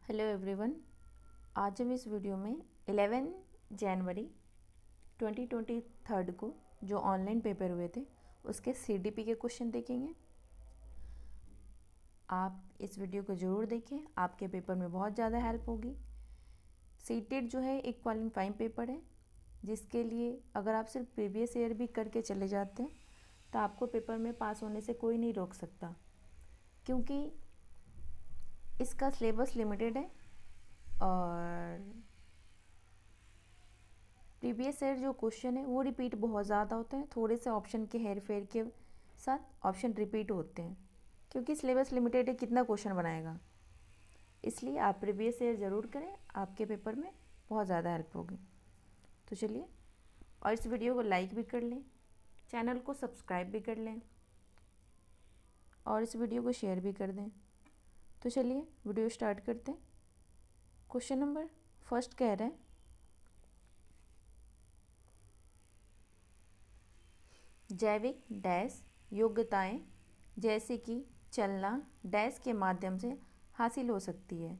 Hello everyone. आज हम इस वीडियो में 11 जनवरी 2023 को जो ऑनलाइन पेपर हुए थे उसके सीडीपी के क्वेश्चन देखेंगे। आप इस वीडियो को ज़रूर देखें, आपके पेपर में बहुत ज़्यादा हेल्प होगी। सीटेट जो है एक क्वालिफाइंग पेपर है जिसके लिए अगर आप सिर्फ प्रीवियस ईयर भी करके चले जाते हैं तो आपको पेपर में पास होने से कोई नहीं रोक सकता, क्योंकि इसका सिलेबस लिमिटेड है और प्रीवियस ईयर जो क्वेश्चन है वो रिपीट बहुत ज़्यादा होते हैं। थोड़े से ऑप्शन के हेर फेर के साथ ऑप्शन रिपीट होते हैं, क्योंकि सिलेबस लिमिटेड है, कितना क्वेश्चन बनाएगा। इसलिए आप प्रीवियस ईयर ज़रूर करें, आपके पेपर में बहुत ज़्यादा हेल्प होगी। तो चलिए, और इस वीडियो को लाइक भी कर लें, चैनल को सब्सक्राइब भी कर लें और इस वीडियो को शेयर भी कर दें। तो चलिए वीडियो स्टार्ट करते हैं। क्वेश्चन नंबर फर्स्ट कह रहे हैं, जैविक डैश योग्यताएं जैसे कि चलना डैश के माध्यम से हासिल हो सकती है।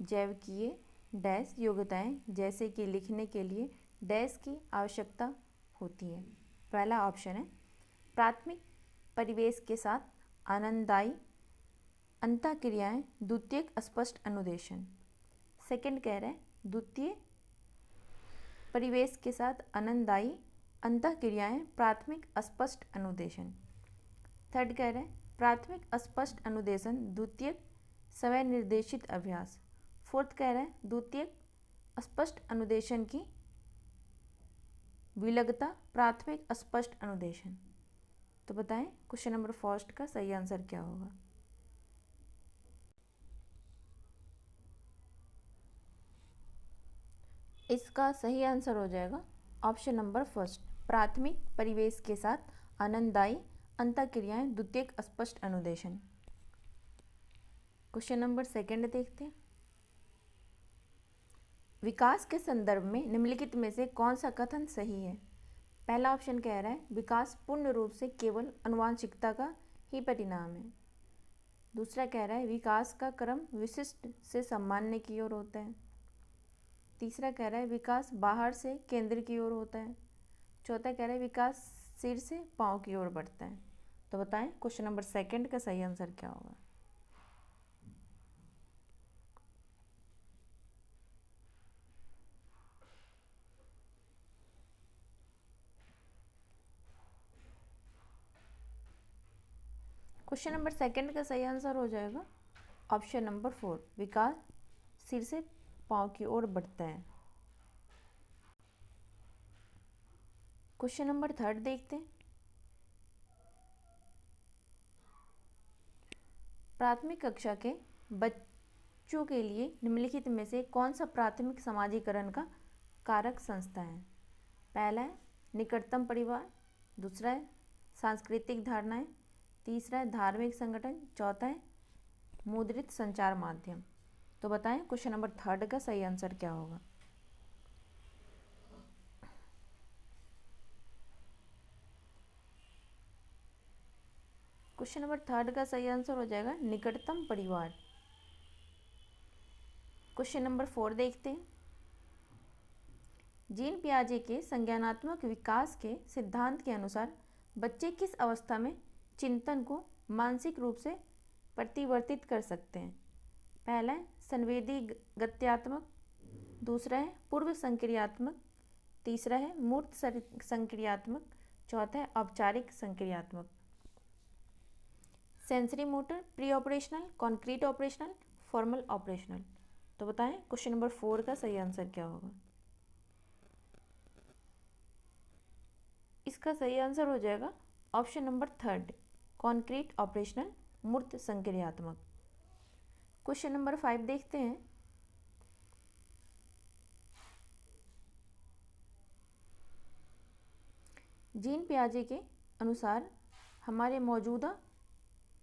जैविकीय डैश योग्यताएं जैसे कि लिखने के लिए डैश की आवश्यकता होती है। पहला ऑप्शन है प्राथमिक परिवेश के साथ आनंददायी अंतःक्रियाएं, द्वितीयक स्पष्ट अनुदेशन। सेकंड कह रहे हैं द्वितीय परिवेश के साथ आनंददायी अंतःक्रियाएं, प्राथमिक अस्पष्ट अनुदेशन। थर्ड कह रहे हैं प्राथमिक अस्पष्ट अनुदेशन, द्वितीयक स्वयं निर्देशित अभ्यास। फोर्थ कह रहे हैं द्वितीयक अस्पष्ट अनुदेशन की विलगता, प्राथमिक अस्पष्ट अनुदेशन। तो बताएं क्वेश्चन नंबर फर्स्ट का सही आंसर क्या होगा। इसका सही आंसर हो जाएगा ऑप्शन नंबर फर्स्ट, प्राथमिक परिवेश के साथ आनंददायी अंतःक्रियाएं, द्वितीयक अस्पष्ट अनुदेशन। क्वेश्चन नंबर सेकंड देखते हैं, विकास के संदर्भ में निम्नलिखित में से कौन सा कथन सही है। पहला ऑप्शन कह रहा है विकास पूर्ण रूप से केवल आनुवांशिकता का ही परिणाम है। दूसरा कह रहा है विकास का क्रम विशिष्ट से सामान्य की ओर होता है। तीसरा कह रहा है विकास बाहर से केंद्र की ओर होता है। चौथा कह रहा है विकास सिर से पांव की ओर बढ़ता है। तो बताएं क्वेश्चन नंबर सेकंड का सही आंसर क्या होगा। क्वेश्चन नंबर सेकंड का सही आंसर हो जाएगा ऑप्शन नंबर फोर, विकास सिर से पांव की ओर बढ़ता है। क्वेश्चन नंबर थर्ड देखते हैं, प्राथमिक कक्षा के बच्चों के लिए निम्नलिखित में से कौन सा प्राथमिक समाजीकरण का कारक संस्था है। पहला है निकटतम परिवार, दूसरा है सांस्कृतिक धारणाएं, तीसरा है धार्मिक संगठन, चौथा है मुद्रित संचार माध्यम। तो बताएं क्वेश्चन नंबर थर्ड का सही आंसर क्या होगा। क्वेश्चन नंबर थर्ड का सही आंसर हो जाएगा निकटतम परिवार। क्वेश्चन नंबर फोर देखते हैं, जीन पियाजे के संज्ञानात्मक विकास के सिद्धांत के अनुसार बच्चे किस अवस्था में चिंतन को मानसिक रूप से परिवर्तित कर सकते हैं। पहला है संवेदी गत्यात्मक, दूसरा है पूर्व संक्रियात्मक, तीसरा है मूर्त संक्रियात्मक, चौथा है औपचारिक संक्रियात्मक। Sensory motor, pre operational, concrete operational, formal operational. तो बताएं क्वेश्चन नंबर फोर का सही आंसर क्या होगा। इसका सही आंसर हो जाएगा option number third, concrete operational, मूर्त संक्रियात्मक। क्वेश्चन नंबर फाइव देखते हैं, जीन पियाजे के अनुसार हमारे मौजूदा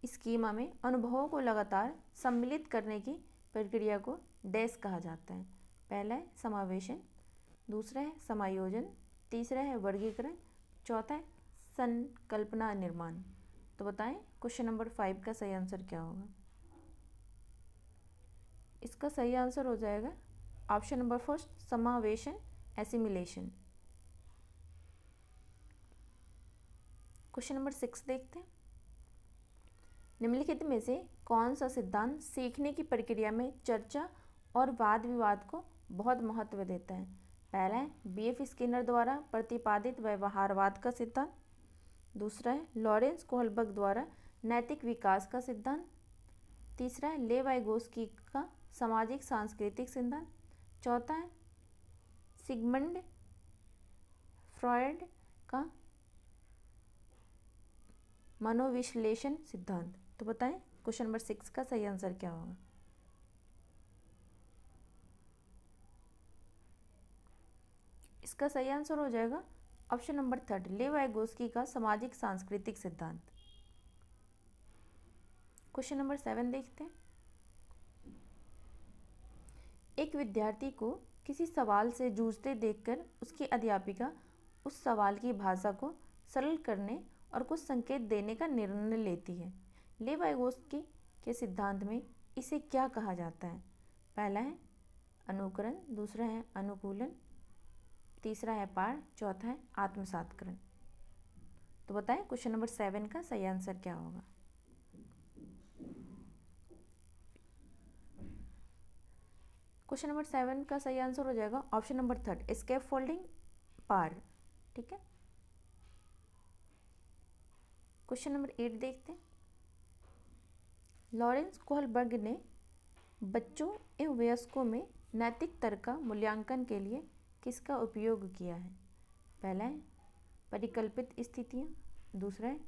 स्कीमा में अनुभवों को लगातार सम्मिलित करने की प्रक्रिया को डैश कहा जाता है। पहला है समावेशन, दूसरा है समायोजन, तीसरा है वर्गीकरण, चौथा है संकल्पना निर्माण। तो बताएं क्वेश्चन नंबर फाइव का सही आंसर क्या होगा। इसका सही आंसर हो जाएगा ऑप्शन नंबर फर्स्ट, समावेशन, एसिमिलेशन। क्वेश्चन नंबर 6 देखते हैं। निम्नलिखित में से कौन सा सिद्धांत सीखने की प्रक्रिया में चर्चा और वाद विवाद को बहुत महत्व देता है? पहला है BF स्किनर द्वारा प्रतिपादित व्यवहारवाद का सिद्धांत। दूसरा है लॉरेंस कोहलबर्ग द्वारा नैतिक विकास का सिद्धांत। तीसरा है लेव वाइगोस्की का सामाजिक सांस्कृतिक सिद्धांत। चौथा है सिगमंड फ्रॉयड का मनोविश्लेषण सिद्धांत। तो बताएं क्वेश्चन नंबर 6 का सही आंसर क्या होगा? इसका सही आंसर हो जाएगा ऑप्शन नंबर 3, लेव वाइगोस्की का सामाजिक सांस्कृतिक सिद्धांत। क्वेश्चन नंबर 7 देखते हैं। एक विद्यार्थी को किसी सवाल से जूझते देखकर उसकी अध्यापिका उस सवाल की भाषा को सरल करने और कुछ संकेत देने का निर्णय लेती है। लेव वाइगोस्की के सिद्धांत में इसे क्या कहा जाता है? पहला है अनुकरण, दूसरा है अनुकूलन, तीसरा है पाठ, चौथा है आत्मसातकरण। तो बताएं क्वेश्चन नंबर 7 का सही आंसर क्या होगा? क्वेश्चन नंबर 7 का सही आंसर हो जाएगा ऑप्शन नंबर 3, स्केप फोल्डिंग, पार। ठीक है। क्वेश्चन नंबर 8 देखते हैं। लॉरेंस कोहलबर्ग ने बच्चों एवं वयस्कों में नैतिक तर्क का मूल्यांकन के लिए किसका उपयोग किया है? पहला है परिकल्पित स्थितियाँ, दूसरा है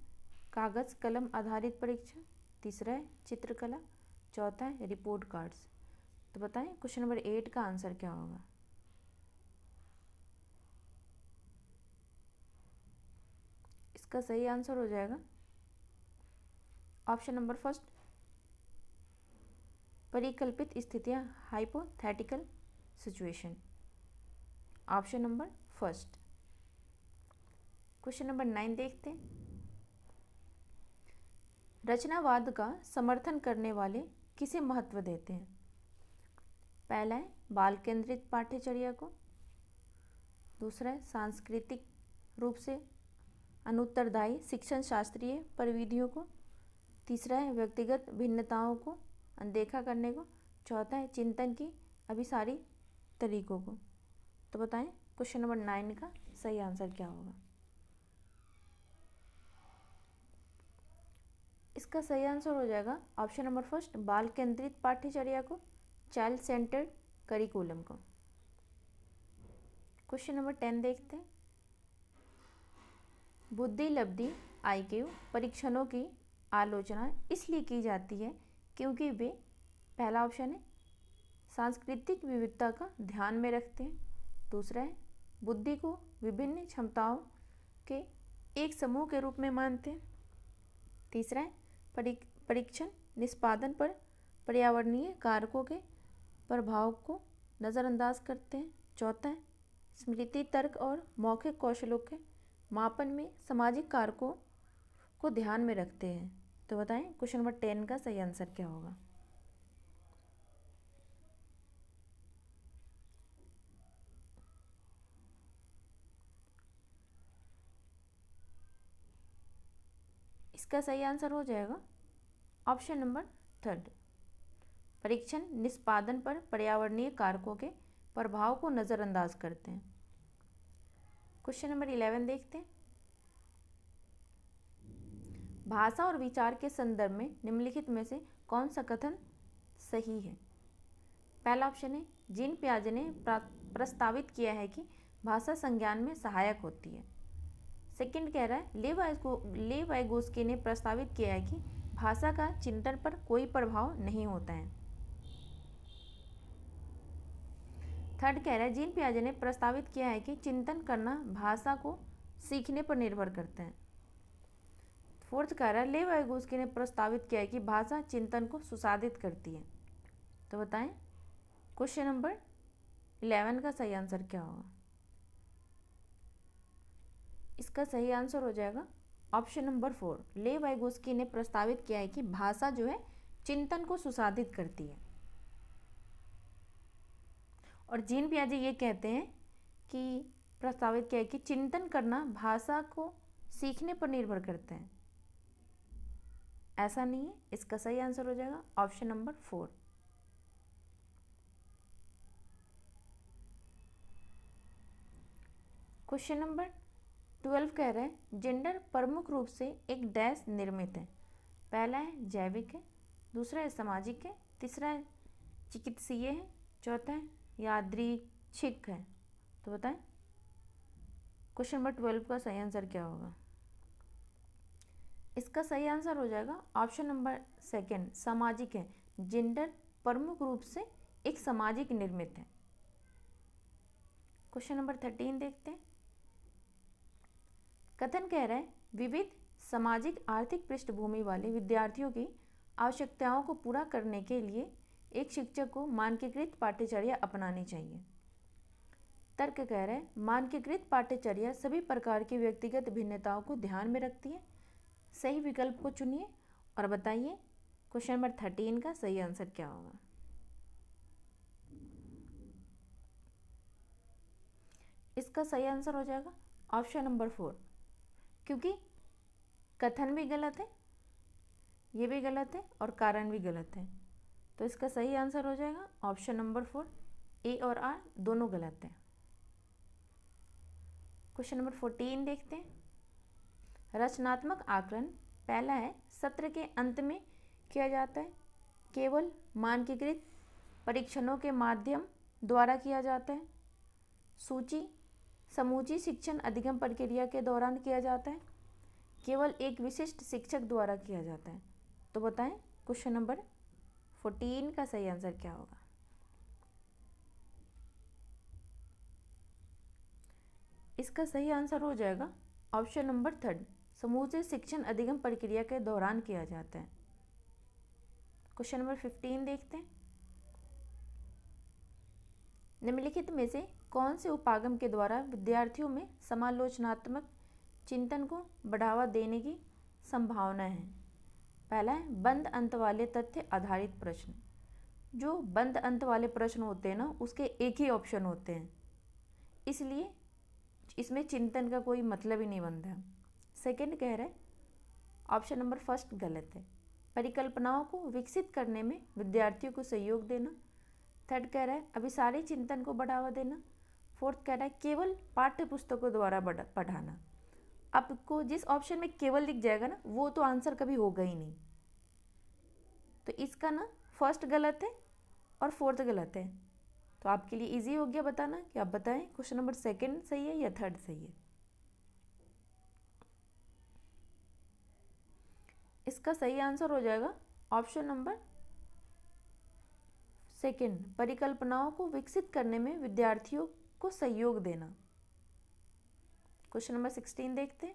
कागज कलम आधारित परीक्षण, तीसरा है चित्रकला, चौथा है रिपोर्ट कार्ड्स। तो बताएं क्वेश्चन नंबर 8 का आंसर क्या होगा? इसका सही आंसर हो जाएगा ऑप्शन नंबर फर्स्ट, परिकल्पित स्थितियां, hypothetical situation. Option number first. Question number 9 देखते हैं। रचनावाद का समर्थन करने वाले किसे महत्व देते हैं? पहला है बाल केंद्रित पाठ्यचर्या को, दूसरा है सांस्कृतिक रूप से अनुत्तरदायी शिक्षण शास्त्रीय परिविधियों को, तीसरा है व्यक्तिगत भिन्नताओं को अनदेखा करने को, चौथा है चिंतन की अभिसारी तरीकों को। तो बताएं क्वेश्चन नंबर 9 का सही आंसर क्या होगा? इसका सही आंसर हो जाएगा ऑप्शन नंबर फर्स्ट, बाल केंद्रित पाठ्यचर्या को, चाइल्ड सेंटर्ड करिकुलम को। क्वेश्चन नंबर 10 देखते हैं। बुद्धि लब्धि IQ परीक्षणों की आलोचना इसलिए की जाती है क्योंकि वे, पहला ऑप्शन है सांस्कृतिक विविधता का ध्यान में रखते हैं, दूसरा है बुद्धि को विभिन्न क्षमताओं के एक समूह के रूप में मानते हैं, तीसरा है परीक्षण निष्पादन पर पर्यावरणीय कारकों के प्रभाव को नज़रअंदाज करते हैं, चौथा है स्मृति तर्क और मौखिक कौशलों के मापन में सामाजिक कारकों को ध्यान में रखते हैं। तो बताएं क्वेश्चन नंबर 10 का सही आंसर क्या होगा? इसका सही आंसर हो जाएगा ऑप्शन नंबर 3, परीक्षण निष्पादन पर पर्यावरणीय कारकों के प्रभाव को नज़रअंदाज करते हैं। क्वेश्चन नंबर 11 देखते हैं। भाषा और विचार के संदर्भ में निम्नलिखित में से कौन सा कथन सही है? पहला ऑप्शन है जीन पियाजे ने प्रस्तावित किया है कि भाषा संज्ञान में सहायक होती है। सेकंड कह रहा है लेव वाइगोस्की ने प्रस्तावित किया है कि भाषा का चिंतन पर कोई प्रभाव नहीं होता है। थर्ड कह रहा है जीन पियाजे ने प्रस्तावित किया है कि चिंतन करना भाषा को सीखने पर निर्भर करता है। फोर्थ कह रहा है लेव वाइगोस्की ने प्रस्तावित किया है कि भाषा चिंतन को सुसाधित करती है। तो बताएं क्वेश्चन नंबर 11 का सही आंसर क्या होगा? इसका सही आंसर हो जाएगा ऑप्शन नंबर 4, लेव वाइगोस्की ने प्रस्तावित किया है कि भाषा जो है चिंतन को सुसाधित करती है। और जीन पियाजे ये कहते हैं कि प्रस्तावित क्या है कि चिंतन करना भाषा को सीखने पर निर्भर करता है। ऐसा नहीं है, इसका सही आंसर हो जाएगा ऑप्शन नंबर 4। क्वेश्चन नंबर 12 कह रहे हैं जेंडर प्रमुख रूप से एक डैश निर्मित है। पहला है जैविक है, दूसरा है सामाजिक है, तीसरा है चिकित्सीय है, चौथा है यादृच्छिक है। तो बताएं क्वेश्चन नंबर 12 का सही आंसर क्या होगा। इसका सही आंसर हो जाएगा ऑप्शन नंबर 2 सामाजिक है। जेंडर प्रमुख रूप से एक सामाजिक निर्मित है। क्वेश्चन नंबर 13 देखते हैं। कथन कह रहा है विविध सामाजिक आर्थिक पृष्ठभूमि वाले विद्यार्थियों की आवश्यकताओं को पूरा करने के लिए एक शिक्षक को मानकीकृत पाठ्यचर्या अपनानी चाहिए। तर्क कह रहे हैं मानकीकृत पाठ्यचर्या सभी प्रकार की व्यक्तिगत भिन्नताओं को ध्यान में रखती है। सही विकल्प को चुनिए और बताइए क्वेश्चन नंबर 13 का सही आंसर क्या होगा। इसका सही आंसर हो जाएगा ऑप्शन नंबर 4, क्योंकि कथन भी गलत है, ये भी गलत है और कारण भी गलत है। तो इसका सही आंसर हो जाएगा ऑप्शन नंबर 4, ए और आर दोनों गलत हैं। क्वेश्चन नंबर 14 देखते हैं। रचनात्मक आकलन पहला है सत्र के अंत में किया जाता है, केवल मानकीकृत परीक्षणों के माध्यम द्वारा किया जाता है, सूची समूची शिक्षण अधिगम प्रक्रिया के दौरान किया जाता है, केवल एक विशिष्ट शिक्षक द्वारा किया जाता है। तो बताएं क्वेश्चन नंबर 14 का सही आंसर क्या होगा। इसका सही आंसर हो जाएगा ऑप्शन नंबर 3 समूचे शिक्षण अधिगम प्रक्रिया के दौरान किया जाता है। क्वेश्चन नंबर 15 देखते हैं। निम्नलिखित में से कौन से उपागम के द्वारा विद्यार्थियों में समालोचनात्मक चिंतन को बढ़ावा देने की संभावना है। पहला है बंद अंत वाले तथ्य आधारित प्रश्न। जो बंद अंत वाले प्रश्न होते हैं ना, उसके एक ही ऑप्शन होते हैं, इसलिए इसमें चिंतन का कोई मतलब ही नहीं बनता है। सेकंड कह रहे हैं ऑप्शन नंबर 1 गलत है, परिकल्पनाओं को विकसित करने में विद्यार्थियों को सहयोग देना। थर्ड कह रहा है अभिसारी चिंतन को बढ़ावा देना। फोर्थ कह रहा है केवल पाठ्य पुस्तकों द्वारा पढ़ाना। आपको जिस ऑप्शन में केवल दिख जाएगा ना, वो तो आंसर कभी होगा ही नहीं। तो इसका ना फर्स्ट गलत है और फोर्थ गलत है। तो आपके लिए इजी हो गया बताना कि आप बताएं क्वेश्चन नंबर 2 सही है या 3 सही है। इसका सही आंसर हो जाएगा ऑप्शन नंबर 2 परिकल्पनाओं को विकसित करने में विद्यार्थियों को सहयोग देना। क्वेश्चन नंबर 16 देखते हैं।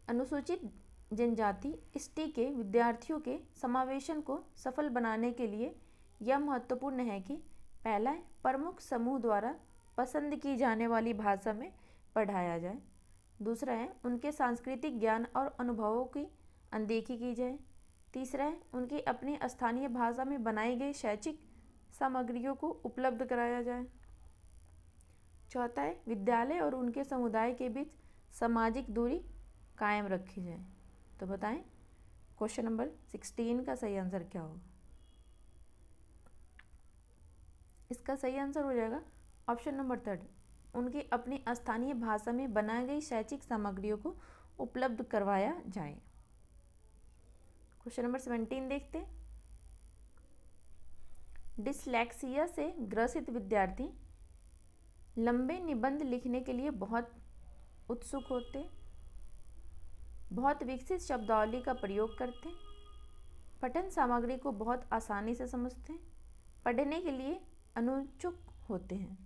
अनुसूचित जनजाति एसटी के विद्यार्थियों के समावेशन को सफल बनाने के लिए यह महत्वपूर्ण है कि पहला है प्रमुख समूह द्वारा पसंद की जाने वाली भाषा में पढ़ाया जाए, दूसरा है उनके सांस्कृतिक ज्ञान और अनुभवों की अनदेखी की जाए, तीसरा है उनकी अपनी स्थानीय भाषा में बनाई गई शैक्षिक सामग्रियों को उपलब्ध कराया जाए, चौथा है विद्यालय और उनके समुदाय के बीच सामाजिक दूरी कायम रखी जाए। तो बताएं क्वेश्चन नंबर 16 का सही आंसर क्या होगा। इसका सही आंसर हो जाएगा ऑप्शन नंबर 3 उनकी अपनी स्थानीय भाषा में बनाई गई शैक्षिक सामग्रियों को उपलब्ध करवाया जाए। क्वेश्चन नंबर 17 देखते हैं। डिसलेक्सिया से ग्रसित विद्यार्थी लंबे निबंध लिखने के लिए बहुत उत्सुक होते, बहुत विकसित शब्दावली का प्रयोग करते, पठन सामग्री को बहुत आसानी से समझते हैं, पढ़ने के लिए अनुत्सुक होते हैं।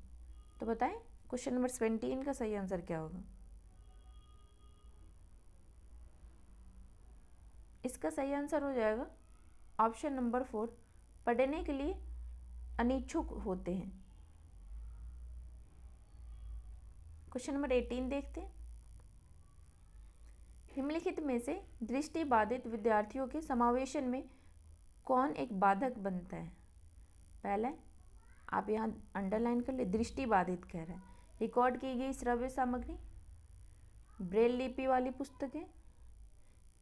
तो बताएं क्वेश्चन नंबर 17 का सही आंसर क्या होगा। इसका सही आंसर हो जाएगा ऑप्शन नंबर 4 पढ़ने के लिए अनिच्छुक होते हैं। क्वेश्चन नंबर 18 देखते हैं। निम्नलिखित में से दृष्टिबाधित विद्यार्थियों के समावेशन में कौन एक बाधक बनता है? पहले आप यहाँ अंडरलाइन कर ले, दृष्टि बाधित कह रहा है, रिकॉर्ड की गई श्रव्य सामग्री, ब्रेल लिपि वाली पुस्तकें,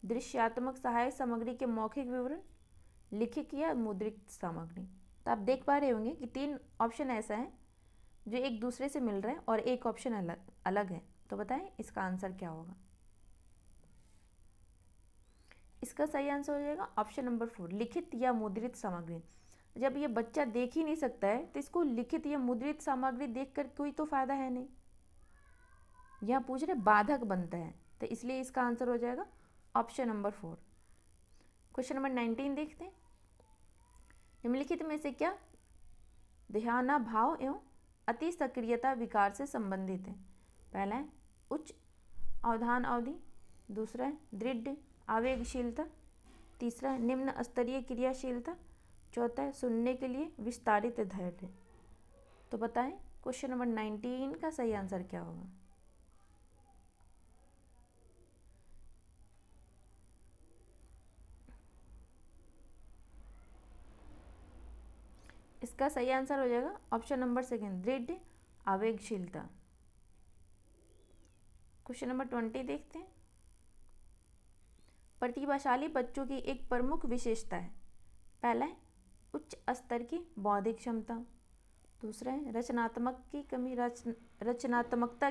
दृश्यात्मक सहायक सामग्री के मौखिक विवरण, लिखित या मुद्रित सामग्री। तो आप देख पा रहे होंगे कि 3 ऑप्शन ऐसा है जो एक दूसरे से मिल रहा है और एक ऑप्शन अलग है। तो बताएं इसका आंसर क्या होगा? इसका सही आंसर हो जाएगा ऑप्शन नंबर 4, लिखित या मुद्रित सामग्री। जब ये बच्चा देख ही नहीं सकता है तो इसको लिखित या मुद्रित सामग्री देखकर कोई तो फायदा है नहीं। यहाँ पूछ रहे बाधक बनता है, तो इसलिए इसका आंसर हो जाएगा ऑप्शन नंबर 4। क्वेश्चन नंबर 19 देखते हैं। निम्नलिखित में से क्या ध्यानाभाव एवं अति सक्रियता विकार से संबंधित है? पहला है उच्च अवधान अवधि, दूसरा है दृढ़ आवेगशीलता, तीसरा है निम्न स्तरीय क्रियाशीलता, चौथा है सुनने के लिए विस्तारित धैर्य। तो बताएं क्वेश्चन नंबर 19 का सही आंसर क्या होगा? इसका सही आंसर हो जाएगा ऑप्शन नंबर 2, दृढ़ आवेगशीलता। क्वेश्चन नंबर 20 देखते हैं। प्रतिभाशाली बच्चों की एक प्रमुख विशेषता है। पहला है उच्च स्तर की बौद्धिक क्षमता, दूसरा है रचनात्मकता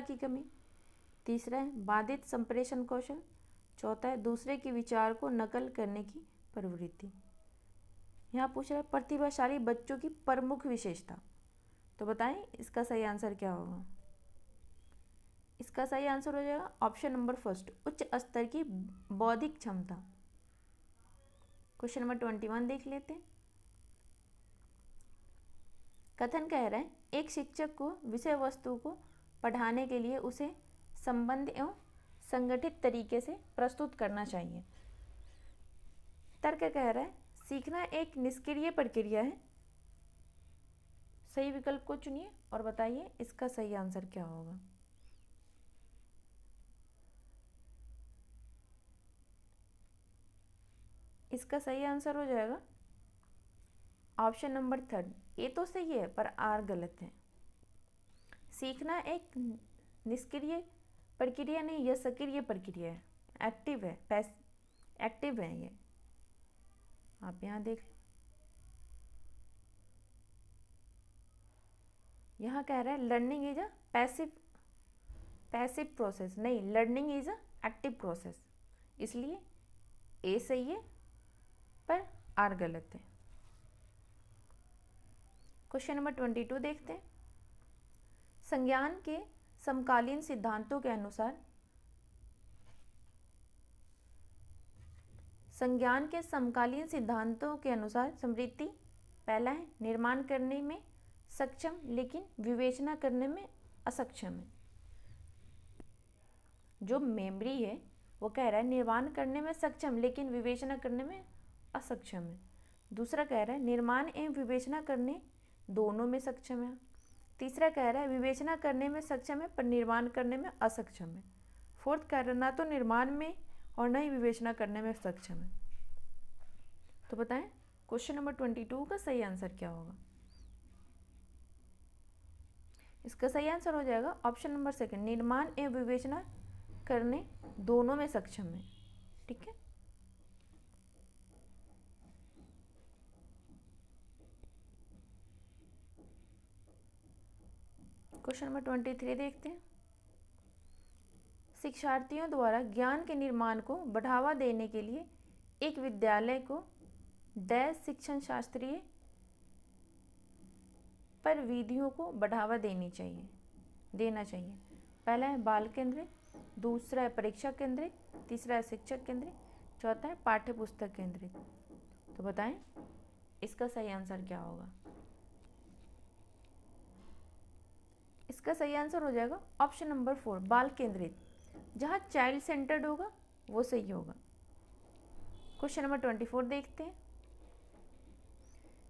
की कमी, तीसरा है बाधित संप्रेषण कौशल, चौथा है दूसरे के विचार को नकल करने की प्रवृत्ति। यहाँ पूछ रहा है प्रतिभाशाली बच्चों की प्रमुख विशेषता। तो बताएं इसका सही आंसर क्या होगा? इसका सही आंसर हो जाएगा ऑप्शन नंबर 1, उच्च स्तर की बौद्धिक क्षमता। क्वेश्चन नंबर 21 देख लेते हैं। कथन कह रहा है एक शिक्षक को विषय वस्तु को पढ़ाने के लिए उसे संबंध एवं संगठित तरीके से प्रस्तुत करना चाहिए। तर्क कह रहा है सीखना एक निष्क्रिय प्रक्रिया है। सही विकल्प को चुनिए और बताइए इसका सही आंसर क्या होगा? इसका सही आंसर हो जाएगा ऑप्शन नंबर 3, ए तो सही है पर आर गलत है। सीखना एक निष्क्रिय प्रक्रिया नहीं, यह सक्रिय प्रक्रिया है, एक्टिव है, एक्टिव है ये। आप यहाँ देख लो, यहाँ कह रहा है learning is a passive process, नहीं learning is a active process, इसलिए ए सही है पर आर गलत है। क्वेश्चन नंबर 22 देखते हैं। संज्ञान के समकालीन सिद्धांतों के अनुसार स्मृति पहला है निर्माण करने में सक्षम लेकिन विवेचना करने में असक्षम है। जो मेमोरी है वो कह रहा है निर्माण करने में सक्षम लेकिन विवेचना करने में असक्षम है। दूसरा कह रहा है निर्माण एवं विवेचना करने दोनों में सक्षम है। तीसरा कह रहा है विवेचना करने में सक्षम है पर निर्माण करने में असक्षम है। फोर्थ कह रहा है ना तो निर्माण में और न ही विवेचना करने में सक्षम है। तो बताएं क्वेश्चन नंबर 22 का सही आंसर क्या होगा? इसका सही आंसर हो जाएगा ऑप्शन नंबर 2, निर्माण एवं विवेचना करने दोनों में सक्षम है। ठीक है, क्वेश्चन नंबर 23 देखते हैं। शिक्षार्थियों द्वारा ज्ञान के निर्माण को बढ़ावा देने के लिए एक विद्यालय को डैश शिक्षण शास्त्रीय पर विधियों को बढ़ावा देना चाहिए। पहला है बाल केंद्रित, दूसरा है परीक्षा केंद्रित, तीसरा है शिक्षक केंद्रित, चौथा है पाठ्य पुस्तक केंद्रित। तो बताएं इसका सही आंसर क्या होगा? इसका सही आंसर हो जाएगा ऑप्शन नंबर 4, बाल केंद्रित। जहाँ चाइल्ड सेंटर्ड होगा वो सही होगा। क्वेश्चन नंबर 24 देखते हैं।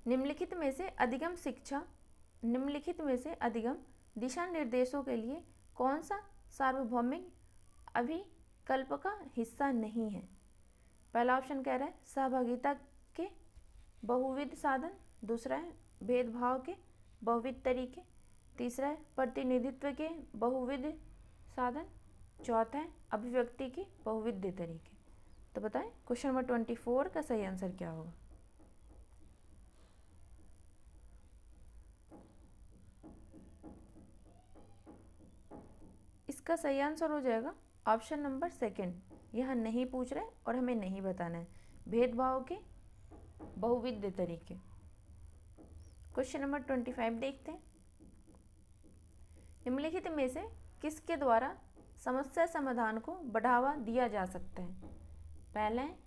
निम्नलिखित में से अधिगम दिशा निर्देशों के लिए कौन सा सार्वभौमिक अभिकल्प का हिस्सा नहीं है? पहला ऑप्शन कह रहा है सहभागिता के बहुविध साधन, दूसरा है भेदभाव के बहुविध तरीके, तीसरा है प्रतिनिधित्व के बहुविध साधन, चौथा है अभिव्यक्ति के बहुविध तरीके। तो बताएं क्वेश्चन नंबर 24 का सही आंसर क्या होगा। इसका सही आंसर हो जाएगा ऑप्शन नंबर सेकंड। यहाँ नहीं पूछ रहे और हमें नहीं बताना है, भेदभाव के बहुविध तरीके। क्वेश्चन नंबर 25 देखते हैं। निम्नलिखित में से किसके द्वारा समस्या समाधान को बढ़ावा दिया जा सकता है। पहला है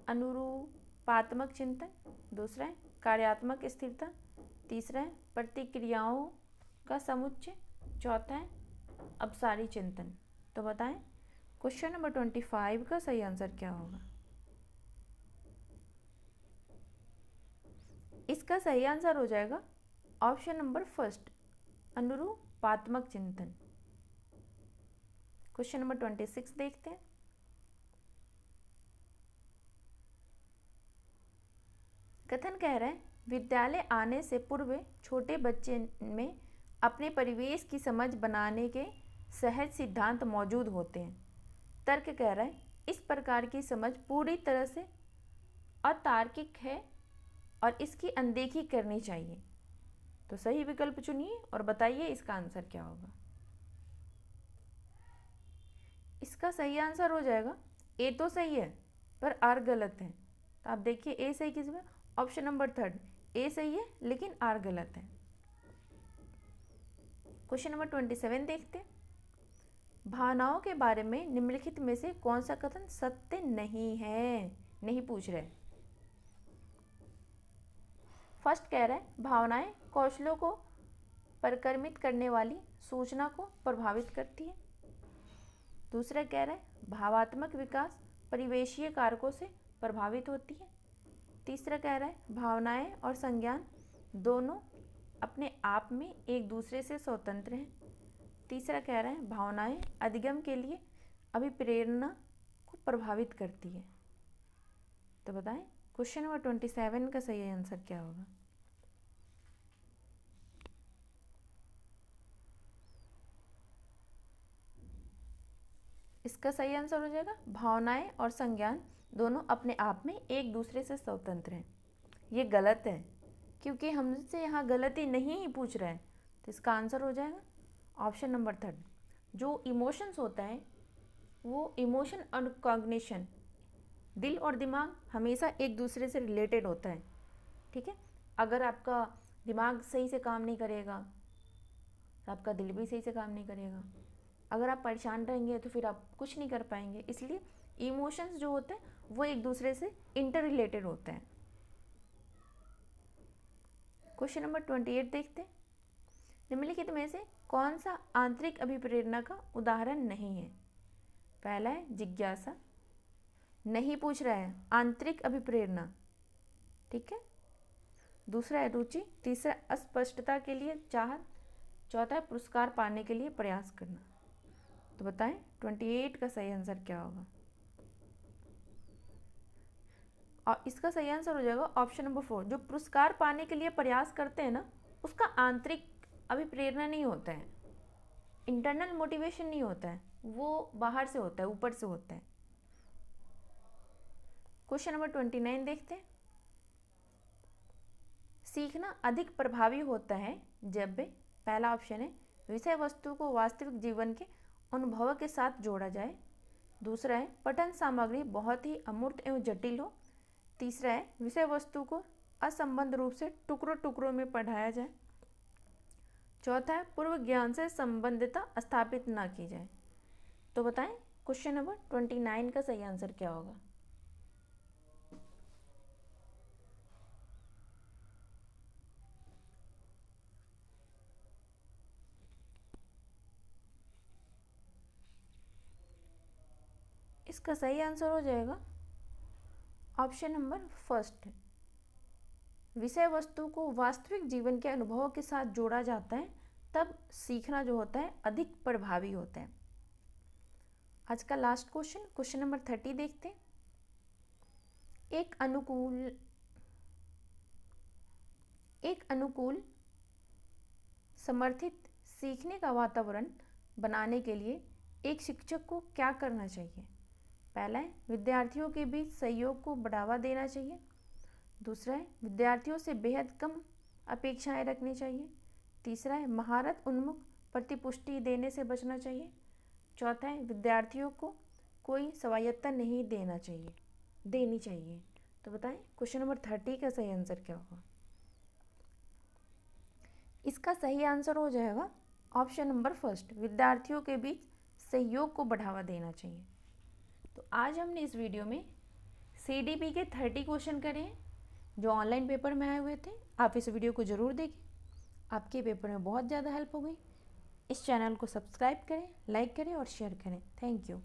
अनुरूपात्मक चिंतन, दूसरा है कार्यात्मक स्थिरता, तीसरा है प्रतिक्रियाओं का समुच्चय, चौथा है अपसारी चिंतन। तो बताएं क्वेश्चन नंबर 25 का सही आंसर क्या होगा। इसका सही आंसर हो जाएगा ऑप्शन नंबर फर्स्ट, अनुरूपात्मक चिंतन। क्वेश्चन नंबर 26 देखते हैं। कथन कह रहा है विद्यालय आने से पूर्व छोटे बच्चे में अपने परिवेश की समझ बनाने के सहज सिद्धांत मौजूद होते हैं। तर्क कह रहा है इस प्रकार की समझ पूरी तरह से अतार्किक है और इसकी अनदेखी करनी चाहिए। तो सही विकल्प चुनिए और बताइए इसका आंसर क्या होगा। इसका सही आंसर हो जाएगा ए तो सही है पर आर गलत है। तो आप देखिए ए सही किस में, ऑप्शन नंबर थर्ड, ए सही है लेकिन आर गलत है। क्वेश्चन नंबर 27 देखते हैं। भावनाओं के बारे में निम्नलिखित में से कौन सा कथन सत्य नहीं है। नहीं पूछ रहे। फर्स्ट कह रहा है भावनाएं कौशलों को परिक्रमित करने वाली सूचना को प्रभावित करती है। दूसरा कह रहा है भावात्मक विकास परिवेशीय कारकों से प्रभावित होती है। तीसरा कह रहा है भावनाएं और संज्ञान दोनों अपने आप में एक दूसरे से स्वतंत्र हैं। तीसरा कह रहा है भावनाएं अधिगम के लिए अभिप्रेरणा को प्रभावित करती है। तो बताएं क्वेश्चन नंबर 27 का सही आंसर क्या होगा। इसका सही आंसर हो जाएगा भावनाएं और संज्ञान दोनों अपने आप में एक दूसरे से स्वतंत्र हैं। ये गलत है क्योंकि हमसे यहाँ गलती नहीं ही पूछ रहा है। तो इसका आंसर हो जाएगा ऑप्शन नंबर थर्ड। जो इमोशंस होता है वो इमोशन और कॉग्निशन, दिल और दिमाग हमेशा एक दूसरे से रिलेटेड होता है। ठीक है, अगर आपका दिमाग सही से काम नहीं करेगा तो आपका दिल भी सही से काम नहीं करेगा। अगर आप परेशान रहेंगे तो फिर आप कुछ नहीं कर पाएंगे। इसलिए इमोशंस जो होते हैं वो एक दूसरे से इंटर रिलेटेड होते हैं। क्वेश्चन नंबर 28 देखते हैं। निम्नलिखित में से कौन सा आंतरिक अभिप्रेरणा का उदाहरण नहीं है। पहला है जिज्ञासा, नहीं पूछ रहा है, आंतरिक अभिप्रेरणा। ठीक है, दूसरा है रुचि, तीसरा अस्पष्टता के लिए चाहत, चौथा है पुरस्कार पाने के लिए प्रयास करना। तो बताएं 28 का सही आंसर क्या होगा। और इसका सही आंसर हो जाएगा ऑप्शन नंबर 4। जो पुरस्कार पाने के लिए प्रयास करते हैं ना, उसका आंतरिक अभिप्रेरणा नहीं होता है, इंटरनल मोटिवेशन नहीं होता है, वो बाहर से होता है, ऊपर से होता है। क्वेश्चन नंबर 29 देखते हैं। सीखना अधिक प्रभावी होता है जब पहला ऑप्शन है विषय वस्तु को वास्तविक जीवन के अनुभव के साथ जोड़ा जाए। दूसरा है पठन सामग्री बहुत ही अमूर्त एवं जटिल हो। तीसरा है विषय वस्तु को असंबद्ध रूप से टुकड़ों टुकड़ों में पढ़ाया जाए। चौथा है पूर्व ज्ञान से संबंधितता स्थापित ना की जाए। तो बताएं क्वेश्चन नंबर 29 का सही आंसर क्या होगा। इसका सही आंसर हो जाएगा ऑप्शन नंबर फर्स्ट। विषय वस्तु को वास्तविक जीवन के अनुभवों के साथ जोड़ा जाता है तब सीखना जो होता है अधिक प्रभावी होता है। आज का लास्ट क्वेश्चन, क्वेश्चन नंबर 30 देखते हैं। एक अनुकूल समर्थित सीखने का वातावरण बनाने के लिए एक शिक्षक को क्या करना चाहिए? पहला है विद्यार्थियों के बीच सहयोग को बढ़ावा देना चाहिए। दूसरा है विद्यार्थियों से बेहद कम अपेक्षाएं रखनी चाहिए। तीसरा है महारत उन्मुख प्रतिपुष्टि देने से बचना चाहिए। चौथा है विद्यार्थियों को कोई स्वायत्तता नहीं देनी चाहिए। तो बताएं क्वेश्चन नंबर 30 का सही आंसर क्या होगा? इसका सही आंसर हो जाएगा ऑप्शन नंबर फर्स्ट, विद्यार्थियों के बीच सहयोग को बढ़ावा देना चाहिए। तो आज हमने इस वीडियो में CDP के 30 क्वेश्चन करे हैं जो ऑनलाइन पेपर में आए हुए थे। आप इस वीडियो को ज़रूर देखें, आपके पेपर में बहुत ज़्यादा हेल्प हो गई। इस चैनल को सब्सक्राइब करें, लाइक करें और शेयर करें। Thank you.